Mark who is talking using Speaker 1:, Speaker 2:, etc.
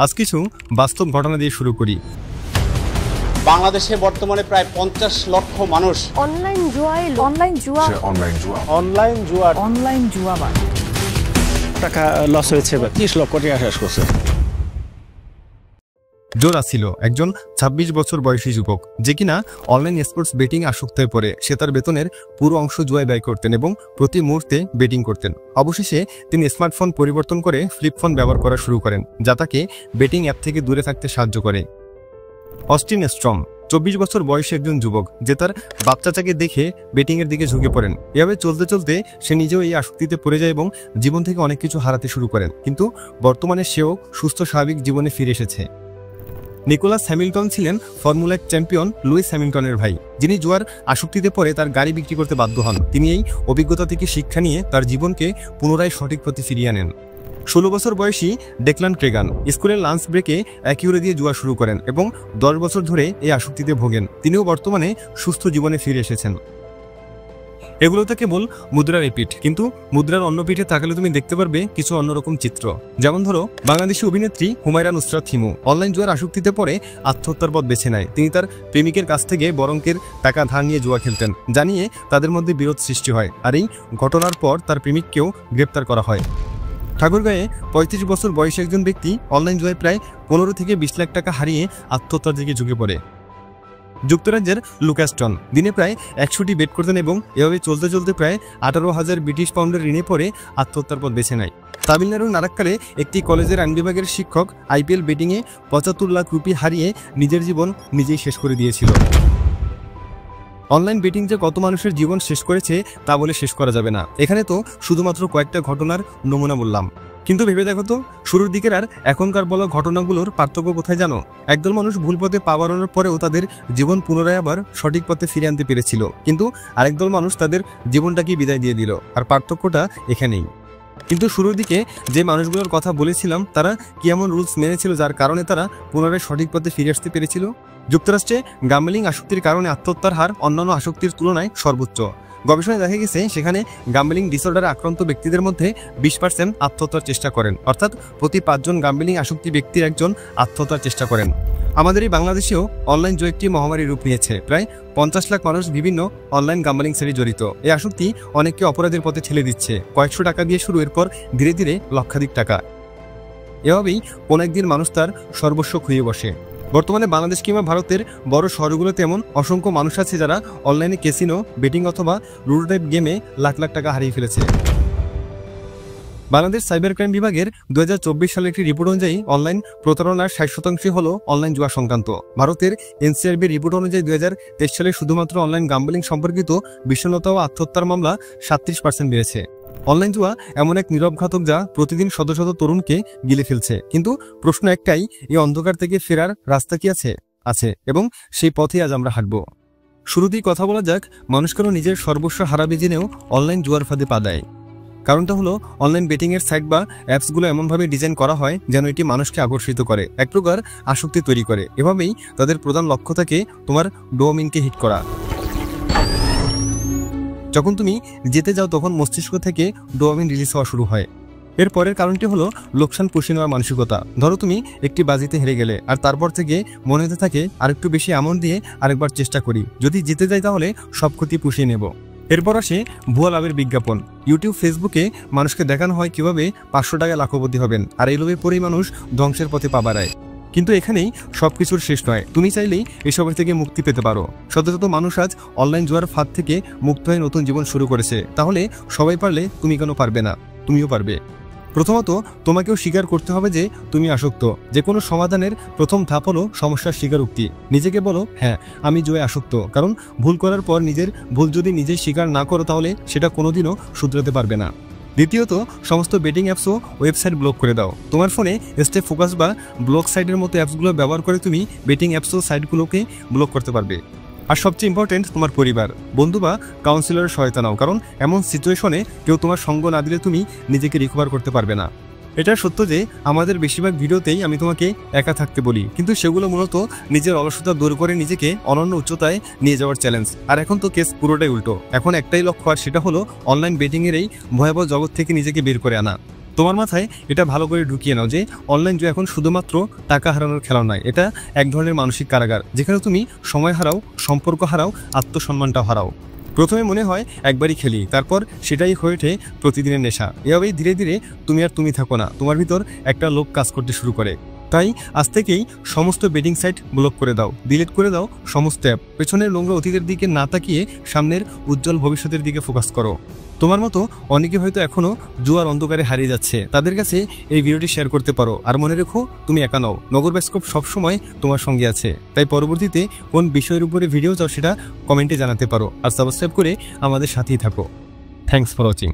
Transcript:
Speaker 1: আজ কিছু বাস্তব ঘটনা দিয়ে শুরু করি।
Speaker 2: বাংলাদেশে বর্তমানে প্রায় 50 লক্ষ মানুষ
Speaker 3: অনলাইন জুয়া
Speaker 4: টাকা লস হয়েছে, 30 লক্ষ টাকা শেষ করছে।
Speaker 1: জোরা ছিল একজন 26 বছর বয়সী যুবক, যে কিনা অনলাইন স্পোর্টস বেটিং আসক্ত হয়ে পড়ে। সে তার বেতনের পুরো অংশ জুয়ায় ব্যয় করতেন এবং প্রতি মুহূর্তে বেটিং করতেন। অবশেষে তিনি স্মার্টফোন পরিবর্তন করে ফ্লিপ ফোন ব্যবহার করা শুরু করেন, যা তাকে বেটিং অ্যাপ থেকে দূরে থাকতে সাহায্য করে। অস্টিন স্ট্রম 24 বছর বয়সী একজন যুবক, যে তার বাচ্চাটাকে দেখে বেটিংয়ের দিকে ঝুঁকে পড়েন। এভাবে চলতে চলতে সে নিজেও এই আসক্তিতে পড়ে যায় এবং জীবন থেকে অনেক কিছু হারাতে শুরু করেন, কিন্তু বর্তমানে সেও সুস্থ স্বাভাবিক জীবনে ফিরে এসেছে। নিকোলাস হ্যামিল্টন ছিলেন ফর্মুলা 1 চ্যাম্পিয়ন লুইস হ্যামিল্টনের ভাই, যিনি জুয়ার আসক্তিতে পড়ে তার গাড়ি বিক্রি করতে বাধ্য হন। তিনি এই অভিজ্ঞতা থেকে শিক্ষা নিয়ে তার জীবনকে পুনরায় সঠিক পথে ফিরিয়ে আনেন। 16 বছর বয়সী ডেকলান ট্রেগান স্কুলের লাঞ্চ ব্রেকে অ্যাকিউরে দিয়ে জুয়া শুরু করেন এবং 10 বছর ধরে এই আসক্তিতে ভোগেন। তিনিও বর্তমানে সুস্থ জীবনে ফিরে এসেছেন। এগুলো তো কেবল মুদ্রার এই পিঠ, কিন্তু মুদ্রার অন্য পিঠে তাকালে তুমি দেখতে পারবে কিছু অন্যরকম চিত্র। যেমন ধরো, বাংলাদেশি অভিনেত্রী হুমায়রা নুসরাত হিমু অনলাইন জুয়ার আসক্তিতে পড়ে আত্মহত্যার পথ বেছে নেয়। তিনি তার প্রেমিকের কাছ থেকে বড় অঙ্কের টাকা ধার নিয়ে জুয়া খেলতেন, জানিয়ে তাদের মধ্যে বিরোধ সৃষ্টি হয়। আর এই ঘটনার পর তার প্রেমিককেও গ্রেপ্তার করা হয়। ঠাকুরগাঁয়ে 35 বছর বয়সী একজন ব্যক্তি অনলাইন জুয়ায় প্রায় 15 থেকে 20 লাখ টাকা হারিয়ে আত্মহত্যার দিকে ঝুঁকে পড়ে। যুক্তরাজ্যের লুকাস্টন দিনে প্রায় 100টি বেট করতেন এবং এভাবে চলতে চলতে প্রায় 18,000 ব্রিটিশ পাউন্ডের ঋণে পড়ে আত্মহত্যার পথ বেছে নেয়। তামিলনাড়ুর নারাক্কালে একটি কলেজের আইন বিভাগের শিক্ষক IPL বেটিংয়ে 75 লাখ রুপি হারিয়ে নিজের জীবন নিজেই শেষ করে দিয়েছিল। অনলাইন বেটিং যে কত মানুষের জীবন শেষ করেছে তা বলে শেষ করা যাবে না। এখানে তো শুধুমাত্র কয়েকটা ঘটনার নমুনা বললাম, কিন্তু ভেবে দেখো তো, শুরুর দিকের আর এখনকার বলা ঘটনাগুলোর পার্থক্য কোথায় জানো? একদল মানুষ ভুল পথে পা বাড়ানোর পরেও তাদের জীবন পুনরায় আবার সঠিক পথে ফিরে আনতে পেরেছিল, কিন্তু আরেকদল মানুষ তাদের জীবনটাকে বিদায় দিয়ে দিল। আর পার্থক্যটা এখানেই। কিন্তু শুরুর দিকে যে মানুষগুলোর কথা বলেছিলাম, তারা কি এমন রুলস মেনেছিল যার কারণে তারা পুনরায় সঠিক পথে ফিরে আসতে পেরেছিল? যুক্তরাষ্ট্রে গাম্বলিং আসক্তির কারণে আত্মহত্যার হার অন্যান্য আসক্তির তুলনায় সর্বোচ্চ। গবেষণায় দেখা গেছে সেখানে গাম্বলিং ডিসঅর্ডারে আক্রান্ত ব্যক্তিদের মধ্যে 20% আত্মহত্যার চেষ্টা করেন, অর্থাৎ প্রতি 5 জন গাম্বলিং আসক্তি ব্যক্তির একজন আত্মহত্যার চেষ্টা করেন। আমাদের এই বাংলাদেশেও অনলাইন জুয়া একটি মহামারী রূপ নিয়েছে। প্রায় 50 লাখ মানুষ বিভিন্ন অনলাইন গাম্বলিং সাইটে জড়িত। এই আসক্তি অনেককে অপরাধের পথে ঠেলে দিচ্ছে। কয়েকশো টাকা দিয়ে শুরু, এরপর ধীরে ধীরে লক্ষাধিক টাকা। এভাবেই কোনো একদিন মানুষ তার সর্বস্ব খুইয়ে বসে। বর্তমানে বাংলাদেশ কিংবা ভারতের বড় শহরগুলোতে এমন অসংখ্য মানুষ আছে যারা অনলাইনে ক্যাসিনো, বেটিং অথবা লুডো টাইপ গেমে লাখ লাখ টাকা হারিয়ে ফেলেছে। বাংলাদেশ সাইবার ক্রাইম বিভাগের 2024 সালের একটি রিপোর্ট অনুযায়ী অনলাইন প্রতারণার 60% হল অনলাইন জুয়া সংক্রান্ত। ভারতের NCRB রিপোর্ট অনুযায়ী 2023 সালে শুধুমাত্র অনলাইন গাম্বলিং সম্পর্কিত বিষণ্ণতা ও আত্মহত্যার মামলা 37% বেড়েছে। অনলাইন জুয়া এমন এক নীরব ঘাতক যা প্রতিদিন শত শত তরুণকে গিলে ফেলছে। কিন্তু প্রশ্ন একটাই, এই অন্ধকার থেকে ফেরার রাস্তা কি আছে এবং সেই পথে আজ আমরা হাঁটব। শুরুতেই কথা বলা যাক, মানুষ কেন নিজের সর্বস্ব হারাবে জেনেও অনলাইন জুয়ার ফাঁদে পা দেয়। কারণটা হলো, অনলাইন বেটিংয়ের সাইট বা অ্যাপসগুলো এমনভাবে ডিজাইন করা হয় যেন এটি মানুষকে আকর্ষিত করে, এক প্রকার আসক্তি তৈরি করে। এভাবেই তাদের প্রধান লক্ষ্য থাকে তোমার ডোপামিনকে হিট করা। যখন তুমি জিতে যাও তখন মস্তিষ্ক থেকে ডোপামিন রিলিজ হওয়া শুরু হয়। এর পরের কারণটি হলো লোকসান পুষিয়ে নেওয়ার মানসিকতা। ধরো তুমি একটি বাজিতে হেরে গেলে, আর তারপর থেকে মনে হতে থাকে আরেকটু বেশি অ্যামাউন্ট দিয়ে আরেকবার চেষ্টা করি, যদি জিতে যাই তাহলে সব ক্ষতি পুষিয়ে নেব। এরপর আসে ভুয়া লাভের বিজ্ঞাপন। ইউটিউব, ফেসবুকে মানুষকে দেখানো হয় কিভাবে 500 টাকায় লাখপতি হবেন, আর এই লোভে পরেই মানুষ ধ্বংসের পথে পা বাড়ায়। কিন্তু এখানেই সবকিছুর শেষ নয়। তুমি চাইলেই এসবের থেকে মুক্তি পেতে পারো। শত শত মানুষ আজ অনলাইন জুয়ার ফাঁদ থেকে মুক্ত হয়ে নতুন জীবন শুরু করেছে। তাহলে সবাই পারলে তুমি কেন পারবে না? তুমিও পারবে। প্রথমত, তোমাকেও স্বীকার করতে হবে যে তুমি আসক্ত। যে কোনো সমাধানের প্রথম ধাপ হলো সমস্যার স্বীকারোক্তি। নিজেকে বলো, হ্যাঁ আমি জুয়ায় আসক্ত। কারণ ভুল করার পর নিজের ভুল যদি নিজেই স্বীকার না করো, তাহলে সেটা কোনোদিনও শুধরাতে পারবে না। দ্বিতীয়ত, সমস্ত বেটিং অ্যাপস ও ওয়েবসাইট ব্লক করে দাও। তোমার ফোনে স্টে ফোকাস বা ব্লক সাইটের মতো অ্যাপসগুলো ব্যবহার করে তুমি বেটিং অ্যাপস ও সাইটগুলোকে ব্লক করতে পারবে। আর সবচেয়ে ইম্পর্টেন্ট, তোমার পরিবার, বন্ধু বা কাউন্সিলরের সহায়তা নাও। কারণ এমন সিচুয়েশনে কেউ তোমার সঙ্গ না দিলে তুমি নিজেকে রিকভার করতে পারবে না। এটা সত্য যে আমাদের বেশিরভাগ ভিডিওতেই আমি তোমাকে একা থাকতে বলি, কিন্তু সেগুলো মূলত নিজের অলসতা দূর করে নিজেকে অনন্য উচ্চতায় নিয়ে যাওয়ার চ্যালেঞ্জ। আর এখন তো কেস পুরোটাই উল্টো। এখন একটাই লক্ষ্য, আর সেটা হলো অনলাইন বেটিংয়ের এই ভয়াবহ জগৎ থেকে নিজেকে বের করে আনা। তোমার মাথায় এটা ভালো করে ঢুকিয়ে নাও যে অনলাইন জুয়া এখন শুধুমাত্র টাকা হারানোর খেলা নয়, এটা এক ধরনের মানসিক কারাগার, যেখানে তুমি সময় হারাও, সম্পর্ক হারাও, আত্মসম্মানটাও হারাও। প্রথমে মনে হয় একবারই খেলি, তারপর সেটাই হয়ে ওঠে প্রতিদিনের নেশা। এভাবেই ধীরে ধীরে তুমি আর তুমি থাকো না, তোমার ভিতর একটা লোক কাজ করতে শুরু করে। তাই আজ থেকেই সমস্ত বেটিং সাইট ব্লক করে দাও, ডিলিট করে দাও সমস্ত অ্যাপ। পেছনের নোংরা অতীতের দিকে না তাকিয়ে সামনের উজ্জ্বল ভবিষ্যতের দিকে ফোকাস করো। তোমার মতো অনেকে হয়তো এখনও জুয়ার অন্ধকারে হারিয়ে যাচ্ছে, তাদের কাছে এই ভিডিওটি শেয়ার করতে পারো। আর মনে রেখো, তুমি একা নও, নগর বাস্কোপ সবসময় তোমার সঙ্গে আছে। তাই পরবর্তীতে কোন বিষয়ের উপরে ভিডিও চাও সেটা কমেন্টে জানাতে পারো, আর সাবস্ক্রাইব করে আমাদের সাথেই থাকো। Thanks for watching.